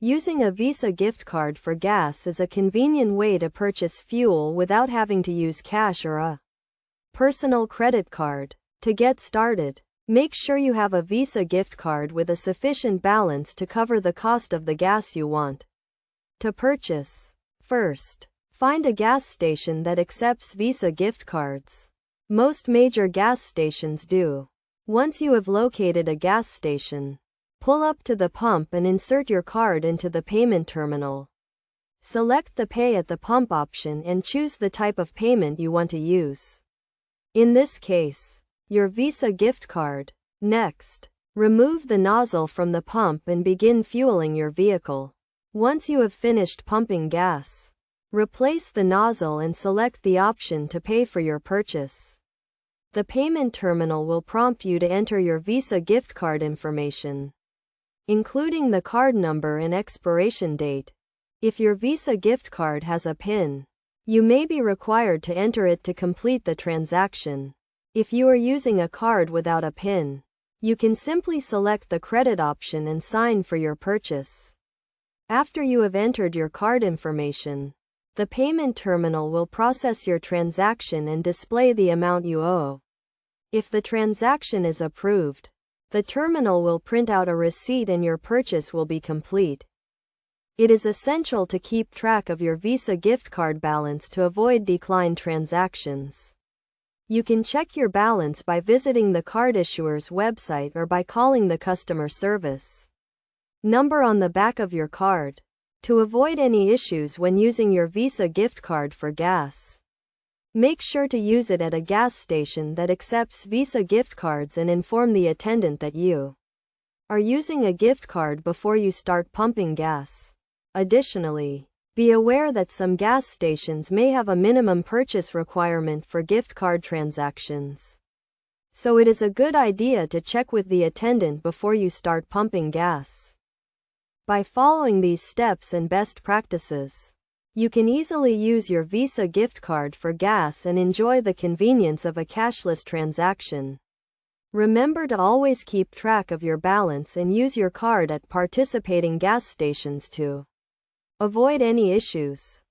Using a Visa gift card for gas is a convenient way to purchase fuel without having to use cash or a personal credit card. To get started, make sure you have a Visa gift card with a sufficient balance to cover the cost of the gas you want to purchase. First, find a gas station that accepts Visa gift cards. Most major gas stations do. Once you have located a gas station, pull up to the pump and insert your card into the payment terminal. Select the Pay at the Pump option and choose the type of payment you want to use. In this case, your Visa gift card. Next, remove the nozzle from the pump and begin fueling your vehicle. Once you have finished pumping gas, replace the nozzle and select the option to pay for your purchase. The payment terminal will prompt you to enter your Visa gift card information, including the card number and expiration date. If your Visa gift card has a PIN, you may be required to enter it to complete the transaction. If you are using a card without a PIN, you can simply select the credit option and sign for your purchase. After you have entered your card information, the payment terminal will process your transaction and display the amount you owe. If the transaction is approved, the terminal will print out a receipt and your purchase will be complete. It is essential to keep track of your Visa gift card balance to avoid declined transactions. You can check your balance by visiting the card issuer's website or by calling the customer service number on the back of your card. To avoid any issues when using your Visa gift card for gas, make sure to use it at a gas station that accepts Visa gift cards and inform the attendant that you are using a gift card before you start pumping gas. Additionally, be aware that some gas stations may have a minimum purchase requirement for gift card transactions. So it is a good idea to check with the attendant before you start pumping gas. By following these steps and best practices, you can easily use your Visa gift card for gas and enjoy the convenience of a cashless transaction. Remember to always keep track of your balance and use your card at participating gas stations to avoid any issues.